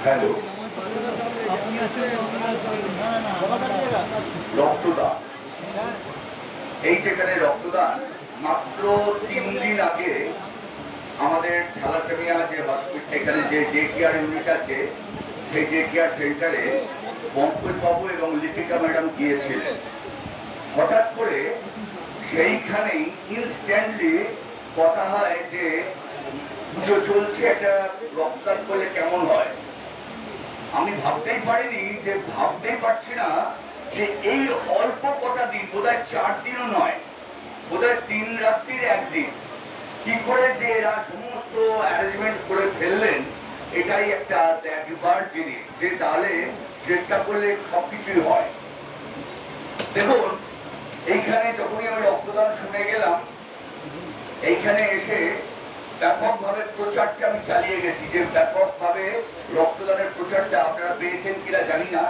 Hello, রক্তদান, এই যেখানে রক্তদান মাত্র 3 দিন আগে আমাদের থ্যালাসেমিয়া যে হসপিটাল, এখানে যে ডে কেয়ার ইউনিট আছে, সেই ডে কেয়ার সেন্টারে পঙ্কজবাবু এবং লিপিকা ম্যাডাম গিয়েছিলেন। হঠাৎ করে সেইখানেই ইনস্ট্যান্টলি কথা হয় যে পুজো চলছে, একটা রক্তদান করলে কেমন হয়। আমি ভাবতেই পারছি না যে এই অল্প কটা দিন, বোধহয় 4 দিনও নয়, বোধহয় 3 রাত্রির 1 দিন, কি করে যে এরা সমস্ত অ্যারেঞ্জমেন্ট করে ফেললেন, এটাই একটা দেখবার জিনিস, যে তাহলে চেষ্টা করলে সবকিছুই হয়। দেখুন, এইখানে যখনই আমি রক্তদান শুনে গেলাম, এইখানে এসে ব্যাপকভাবে প্রচারটা আমি চালিয়ে গেছি, যে ব্যাপকভাবে রক্তদানের প্রচারটা আপনারা পেয়েছেন কিনা জানি না।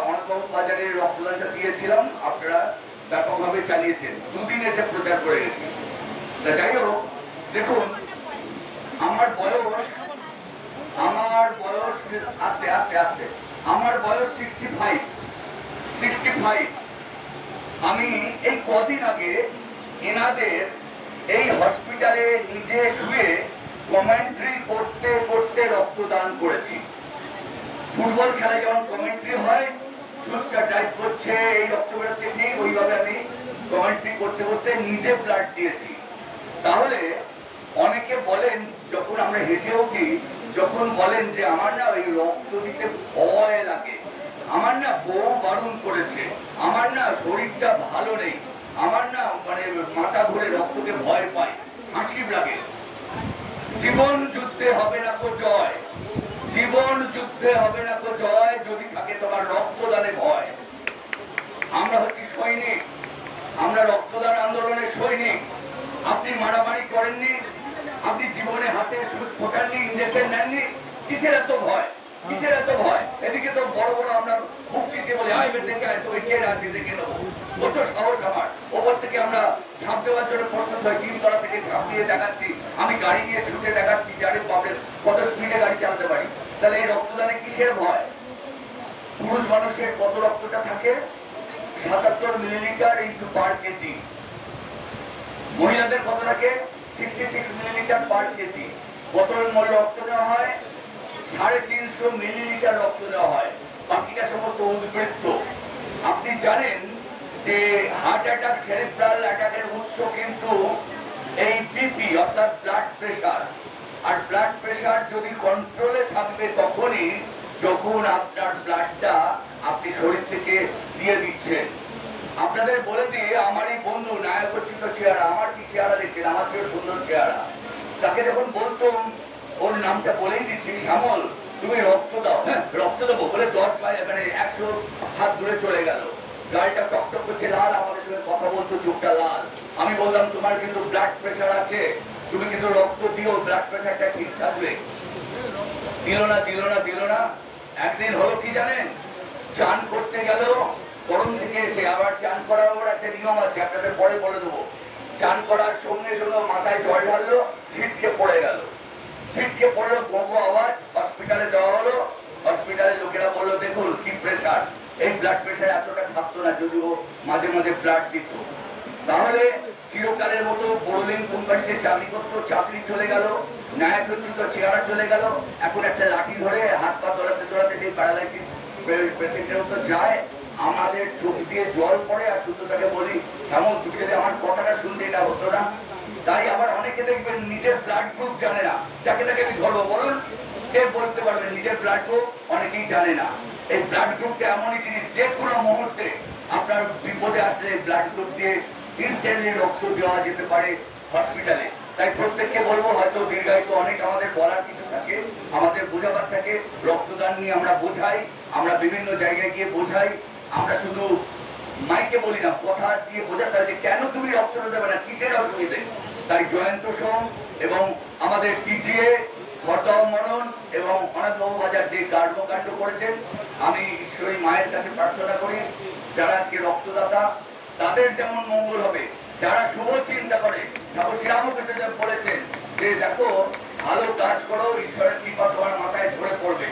অনেকবাবু বাজারে রক্তদানটা দিয়েছিলাম, আপনারা ব্যাপকভাবে চালিয়েছেন, 2 দিন এসে প্রচার করে গেছি। যাই হোক, দেখুন, আমার বয়স আস্তে আস্তে আস্তে আমার বয়স 65। আমি এই কদিন আগে এনাদের এই হসপিটালে নিজে শুয়ে কমেন্ট্রি করতে করতে রক্তদান করেছি। ফুটবল খেলা যেমন কমেন্ট্রি হয়, সুচটা ড্রাইভ করছে, এই রক্ত বেরোচ্ছে, ঠিক ওইভাবে আমি কমেন্ট্রি করতে করতে নিজে ব্লাড দিয়েছি। তাহলে অনেকে বলেন, যখন আমরা হেসে উঠি, যখন বলেন যে আমার না ওই রক্ত দিতে ভয় লাগে, আমার না বউ বারণ করেছে, আমার না শরীরটা ভালো নেই, আমার না মানে মাথা ধরে রক্তকে ভয় পাই, হাসি লাগে। জীবন যুদ্ধে হবে না তো জয়, জীবন যুদ্ধে হবে না তো জয়, যদি থাকে তোমার রক্তদানে ভয়। আমরা হচ্ছি সৈনিক, আমরা রক্তদান আন্দোলনের সৈনিক। আপনি মারামারি করেননি, আপনি জীবনে হাতে সুচ ফোটাননি, ইঞ্জেকশন নেননি, কিসের এত ভয়, কিসের এত ভয়? এদিকে তো বড় বড় আমরা বুক চিনতে বলি, আয় বের দেখে আয়, তো কে আছে দেখে নেবো, কত সাহস আমার। ওপর থেকে আমরা ঝাঁপ দেওয়ার জন্য প্রস্তুত হয়, 3 তলা থেকে ঝাঁপ দিয়ে দেখাচ্ছি, আমি গাড়ি দিয়ে ছুটে দেখাচ্ছি যে আরে বাপের কত স্পিডে গাড়ি চালাতে পারি। তাহলে এই রক্তদানে কিসের ভয়? পুরুষ মানুষের কত রক্তটা থাকে? 77 মিলিলিটার ইনটু পার কেজি। মহিলাদের কত থাকে? 66 মিলিলিটার পার কেজি। কত রক্ত নেওয়া হয়? 350 মিলিলিটার রক্ত নেওয়া হয়, বাকিটা সমস্ত উদ্বৃত্ত। আপনি জানেন যে হার্ট অ্যাটাক, সেরেব্রাল অ্যাটাকের উৎস কিন্তু এই বিপি অর্থাৎ ব্লাড প্রেশার। আর ব্লাড প্রেশার যদি কন্ট্রোলে থাকবে তখনই যখন আপনার ব্লাডটা আপনি শরীর থেকে দিয়ে দিচ্ছেন। আপনাদের বলে দিয়ে, আমার এই বন্ধু নায়কোচিত চেহারা, আমার কি চেহারা দেখছেন, আমার চেয়ে সুন্দর চেহারা, তাকে যখন বলতাম, ওর নামটা বলেই দিচ্ছি, শ্যামল তুমি রক্ত দাও। হ্যাঁ, রক্ত দেবো বলে 10 মানে 100 হাত দূরে চলে গেল, গাড়িটা টকটক করছে লাল, আমাদের সঙ্গে কথা বলতো, চোখটা লাল। আমি বললাম তোমার কিন্তু ব্লাড প্রেশার আছে, তুমি কিন্তু রক্ত দিও, ব্লাড প্রেশারটা ঠিক থাকবে। দিল না। একদিন হলো কি জানেন, চান করতে গেল, গরম থেকে এসে আবার চান করার ওর একটা নিয়ম আছে, আপনাদের পরে বলে দেবো। চান করার সঙ্গে সঙ্গে মাথায় জল ঢাললো, ছিটকে পড়ে গেল, ছিটকে পড়লো, গো আওয়াজ, হসপিটালে দেওয়া হলো। হসপিটালের লোকেরা বললো দেখুন কি প্রেশার, এই ব্লাড প্রেশার এতটা থাকতো না যদি ও মাঝে মাঝে ব্লাড দিত। তাহলে চিরকালের মতো বড়দিন কোম্পানিতে চাকরি করতো, চাকরি চলে গেল, ন্যায়োচিত চেহারা চলে গেল, এখন একটা লাঠি ধরে হাত পা দৌড়াতে দৌড়াতে সেই প্যারালাইসিস পেশেন্টের মতো যায়। আমাদের চোখ দিয়ে জল পড়ে, আর শুধু তাকে বলি, শ্যামল তুমি যদি আমার কথাটা শুনতে, এটা হতো না। তাই আবার অনেকে দেখবেন নিজের ব্লাড গ্রুপ জানে না, যাকে তাকে আমি ধরবো, বলুন কে বলতে পারবেন নিজের ব্লাড গ্রুপ? অনেকেই জানে না। এই ব্লাড গ্রুপটা এমনই জিনিস, যে কোনো মুহূর্তে আপনার বিপদে আসলে ব্লাড গ্রুপ দিয়ে ইনস্ট্যান্টলি রক্ত দেওয়া যেতে পারে হসপিটালে। তাই প্রত্যেককে বলবো, হয়তো দীর্ঘায়িত অনেক আমাদের বলার কিছু থাকে, আমাদের বোঝাবার থাকে, রক্তদান নিয়ে আমরা বোঝাই, আমরা বিভিন্ন জায়গায় গিয়ে বোঝাই, আমরা শুধু মাইকে বলি না, কথা দিয়ে বোঝাতে হয় যে কেন তুমি রক্তটা দেবে না, কিসের অসুবিধে। তাই জয়ন্ত সোম এবং আমাদের টিজিএ বর্তমান মনন এবং অনাথবাবু বাজার যে কর্মকাণ্ড করেছেন, আমি ঈশ্বরী মায়ের কাছে প্রার্থনা করি, যারা আজকে রক্তদাতা তাদের যেমন মঙ্গল হবে, যারা শুভ চিন্তা করে, ঠাকুর শ্রীরামকৃষ্ণ বলেছেন যে দেখো ভালো কাজ করো, ঈশ্বরের কৃপা তোমার মাথায় ঝরে পড়বে।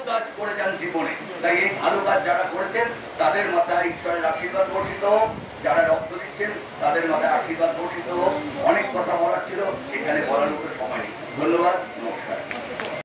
কাজ করে যান জীবনে। তাই এই ভালো কাজ যারা করেছেন তাদের মাথায় ঈশ্বরের আশীর্বাদ বর্ষিত হোক, যারা রক্ত দিচ্ছেন তাদের মাথায় আশীর্বাদ বর্ষিত হোক। অনেক কথা বলার ছিল, এখানে বলার মতো সময় নেই। ধন্যবাদ।